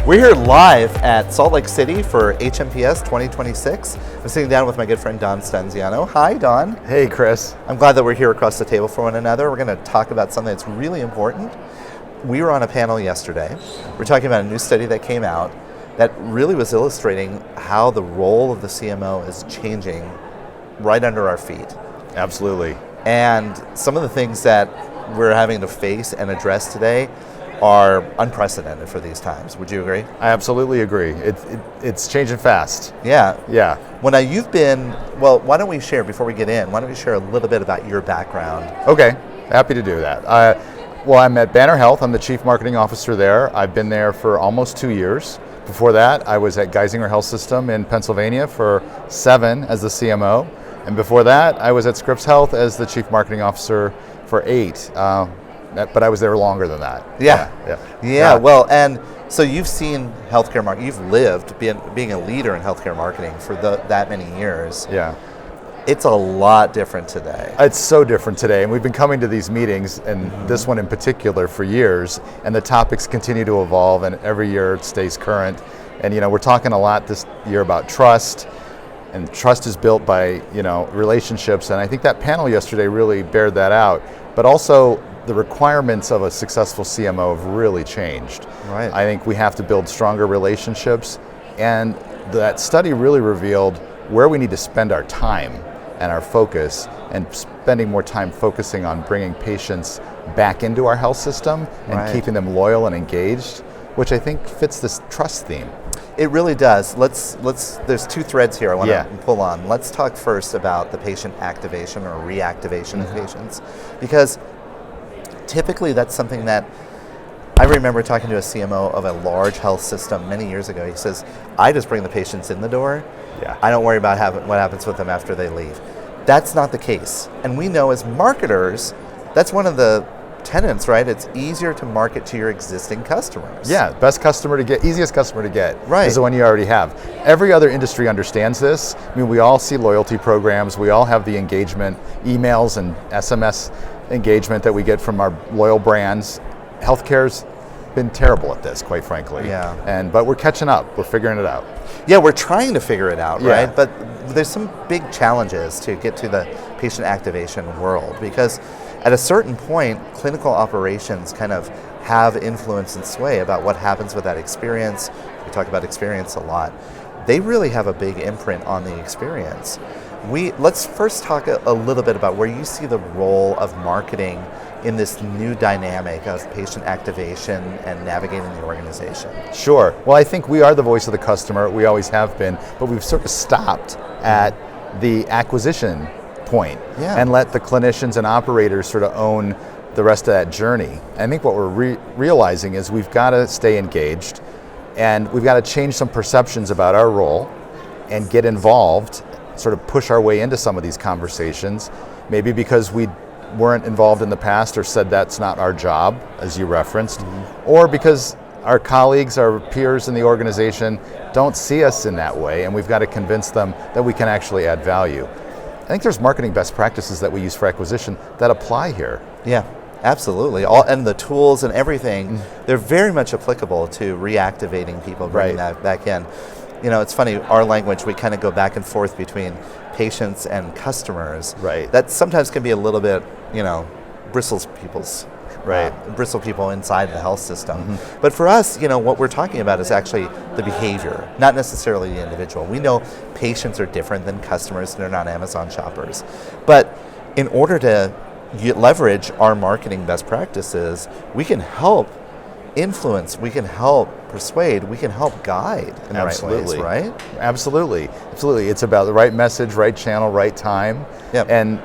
We're here live at Salt Lake City for HMPS 2026. I'm sitting down with my good friend Don Stanziano. Hi, Don. Hey, Chris. I'm glad that we're here across the table for one another. We're going to talk about something that's really important. We were on a panel yesterday. We're talking about a new study that came out that really was illustrating how the role of the CMO is changing right under our feet. Absolutely. And some of the things that we're having to face and address today are unprecedented for these times. Would you agree? I absolutely agree. It's changing fast. Yeah. Yeah. Well, now you've been, why don't we share, before we get in, why don't we share a little bit about your background? Okay, happy to do that. I'm at Banner Health. I'm the Chief Marketing Officer there. I've been there for almost 2 years. Before that, I was at Geisinger Health System in Pennsylvania for 7 as the CMO. And before that, I was at Scripps Health as the Chief Marketing Officer for 8. But I was there longer than that. Yeah. Well, and so you've seen healthcare marketing. You've lived being a leader in healthcare marketing for that many years. Yeah. It's a lot different today. It's so different today, and we've been coming to these meetings, and this one in particular, for years, and the topics continue to evolve, and every year it stays current. And we're talking a lot this year about trust, and trust is built by relationships, and I think that panel yesterday really bared that out. But also, the requirements of a successful CMO have really changed. Right. I think we have to build stronger relationships, and that study really revealed where we need to spend our time and our focus, and spending more time focusing on bringing patients back into our health system and keeping them loyal and engaged, which I think fits this trust theme. It really does. There's 2 threads here I want to pull on. Let's talk first about the patient activation or reactivation of patients, because typically that's something that I remember talking to a CMO of a large health system many years ago. He says, I just bring the patients in the door. Yeah. I don't worry about what happens with them after they leave. That's not the case. And we know as marketers, that's one of the tenets, right? It's easier to market to your existing customers. Yeah, best customer to get, easiest customer to get is the one you already have. Every other industry understands this. I mean, we all see loyalty programs. We all have the engagement, emails and SMS engagement that we get from our loyal brands. Healthcare's been terrible at this, quite frankly. Yeah. But we're catching up. We're figuring it out. Yeah, we're trying to figure it out, Yeah. right? But there's some big challenges to get to the patient activation world, because at a certain point, clinical operations kind of have influence and sway about what happens with that experience. We talk about experience a lot. They really have a big imprint on the experience. Let's first talk a little bit about where you see the role of marketing in this new dynamic of patient activation and navigating the organization. Sure. Well, I think we are the voice of the customer. We always have been, but we've sort of stopped at the acquisition point and let the clinicians and operators sort of own the rest of that journey. I think what we're realizing is we've got to stay engaged, and we've got to change some perceptions about our role and get involved, sort of push our way into some of these conversations, maybe because we weren't involved in the past or said that's not our job, as you referenced, or because our colleagues, our peers in the organization don't see us in that way, and we've got to convince them that we can actually add value. I think there's marketing best practices that we use for acquisition that apply here. Yeah, absolutely. And the tools and everything, they're very much applicable to reactivating people, bringing that back in. It's funny, our language, we kind of go back and forth between patients and customers. Right. That sometimes can be a little bit, bristle people inside the health system. But for us, what we're talking about is actually the behavior, not necessarily the individual. We know patients are different than customers. They're not Amazon shoppers. But in order to leverage our marketing best practices, we can help influence, we can help persuade, we can help guide in the right ways, right? Absolutely. It's about the right message, right channel, right time. Yep. And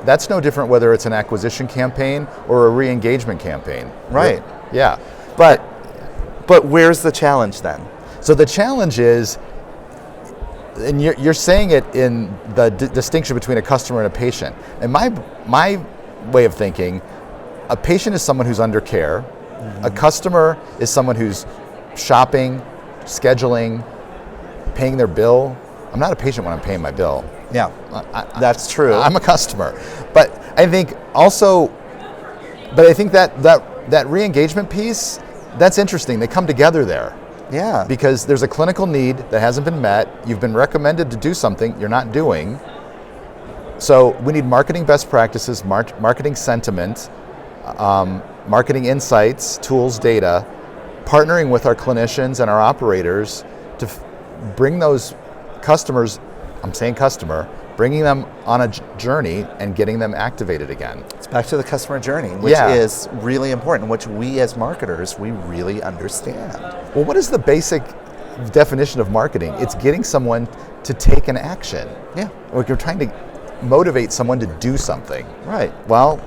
that's no different whether it's an acquisition campaign or a re-engagement campaign. Right. Yeah. But where's the challenge then? So the challenge is, and you're saying it in the distinction between a customer and a patient. And my way of thinking, a patient is someone who's under care. A customer is someone who's shopping, scheduling, paying their bill. I'm not a patient when I'm paying my bill. Yeah, that's true. I'm a customer. But I think that re-engagement piece, that's interesting. They come together there. Yeah. Because there's a clinical need that hasn't been met. You've been recommended to do something you're not doing. So we need marketing best practices, marketing sentiment, marketing insights, tools, data, partnering with our clinicians and our operators to bring those customers, I'm saying customer, bringing them on a journey and getting them activated again. It's back to the customer journey, which is really important, which we as marketers, we really understand. Well, what is the basic definition of marketing? It's getting someone to take an action. Yeah. Like you're trying to motivate someone to do something. Right. Well,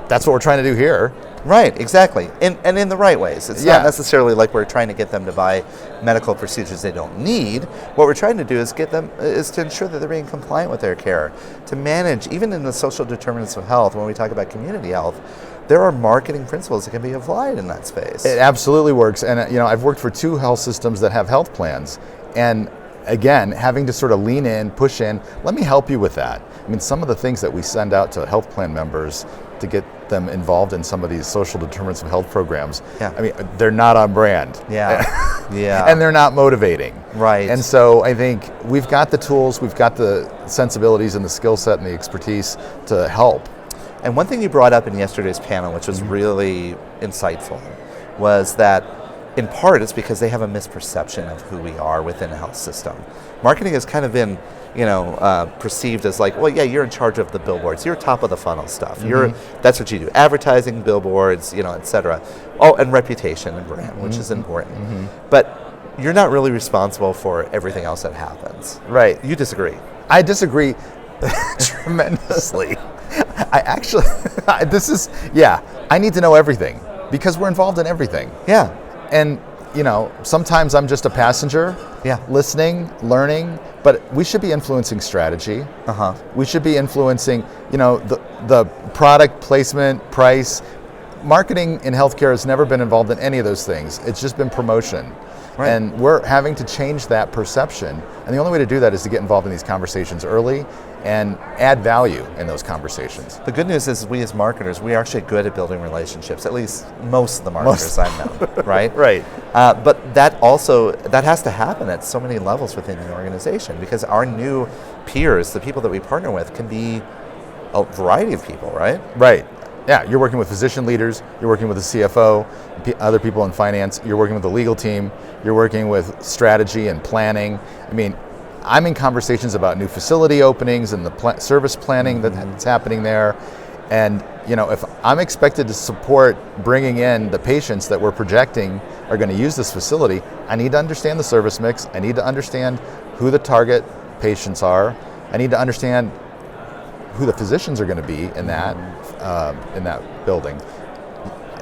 that's what we're trying to do here. Right, exactly. And in the right ways. It's not necessarily like we're trying to get them to buy medical procedures they don't need. What we're trying to do is to ensure that they're being compliant with their care, to manage, even in the social determinants of health, when we talk about community health, there are marketing principles that can be applied in that space. It absolutely works. And I've worked for 2 health systems that have health plans. And again, having to sort of lean in, push in, let me help you with that. I mean, some of the things that we send out to health plan members to get them involved in some of these social determinants of health programs, I mean, they're not on brand. Yeah. And they're not motivating. Right. And so I think we've got the tools, we've got the sensibilities and the skill set and the expertise to help. And one thing you brought up in yesterday's panel, which was really insightful, was that in part it's because they have a misperception of who we are within a health system. Marketing has kind of been perceived as like, well, yeah, you're in charge of the billboards. You're top of the funnel stuff. That's what you do. Advertising, billboards, et cetera. Oh, and reputation and brand, which is important. But you're not really responsible for everything else that happens. Right. You disagree. I disagree tremendously. I need to know everything because we're involved in everything. Yeah. And sometimes I'm just a passenger, listening, learning, but we should be influencing strategy. We should be influencing, the product placement, price. Marketing in healthcare has never been involved in any of those things. It's just been promotion. Right. And we're having to change that perception. And the only way to do that is to get involved in these conversations early and add value in those conversations. The good news is we as marketers, we are actually good at building relationships, at least most of the marketers I know, right? Right. But that has to happen at so many levels within the organization because our new peers, the people that we partner with, can be a variety of people, right? Right. Yeah, you're working with physician leaders, you're working with the CFO, other people in finance, you're working with the legal team, you're working with strategy and planning. I mean, I'm in conversations about new facility openings and the service planning that's happening there. And if I'm expected to support bringing in the patients that we're projecting are going to use this facility, I need to understand the service mix. I need to understand who the target patients are. I need to understand who the physicians are going to be in that building.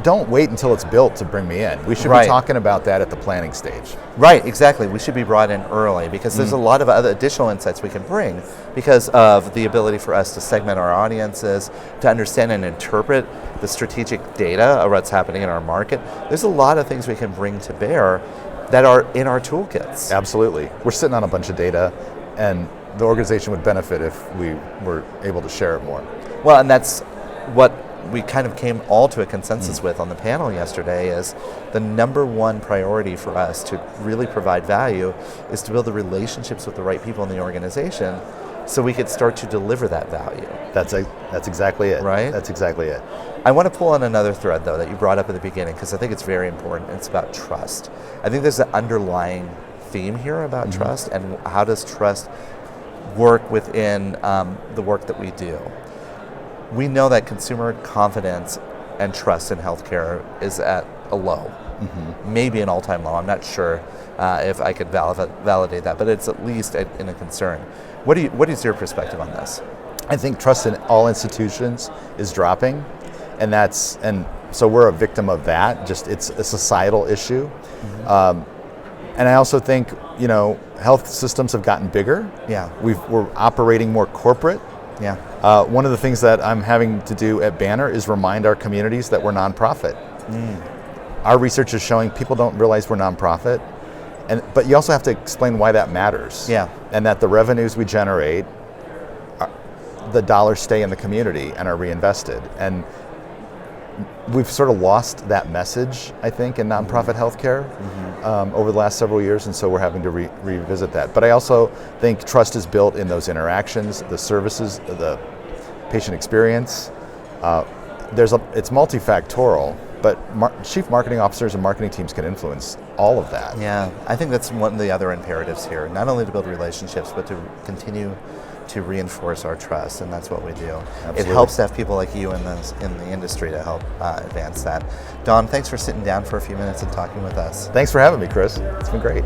Don't wait until it's built to bring me in. We should be talking about that at the planning stage. Right, exactly. We should be brought in early because there's a lot of other additional insights we can bring because of the ability for us to segment our audiences, to understand and interpret the strategic data of what's happening in our market. There's a lot of things we can bring to bear that are in our toolkits. Absolutely. We're sitting on a bunch of data and the organization would benefit if we were able to share it more. Well, and that's what we kind of came all to a consensus with on the panel yesterday is the number one priority for us to really provide value is to build the relationships with the right people in the organization so we could start to deliver that value. That's exactly it. Right? That's exactly it. I want to pull on another thread, though, that you brought up at the beginning because I think it's very important. It's about trust. I think there's an underlying theme here about trust and how does trust work within the work that we do. We know that consumer confidence and trust in healthcare is at a low, maybe an all-time low. I'm not sure if I could validate that, but it's at least in a concern. What is your perspective on this? I think trust in all institutions is dropping, and so we're a victim of that. It's a societal issue, and I also think health systems have gotten bigger. Yeah, we're operating more corporate. Yeah. One of the things that I'm having to do at Banner is remind our communities that we're nonprofit. Our research is showing people don't realize we're nonprofit, but you also have to explain why that matters. Yeah. And that the revenues we generate, the dollars stay in the community and are reinvested. And we've sort of lost that message, I think, in nonprofit healthcare over the last several years, and so we're having to revisit that. But I also think trust is built in those interactions, the services, the patient experience. It's multifactorial, but chief marketing officers and marketing teams can influence all of that. Yeah, I think that's one of the other imperatives here, not only to build relationships, but to continue to reinforce our trust, and that's what we do. Absolutely. It helps to have people like you in the industry to help advance that. Don, thanks for sitting down for a few minutes and talking with us. Thanks for having me, Chris. It's been great.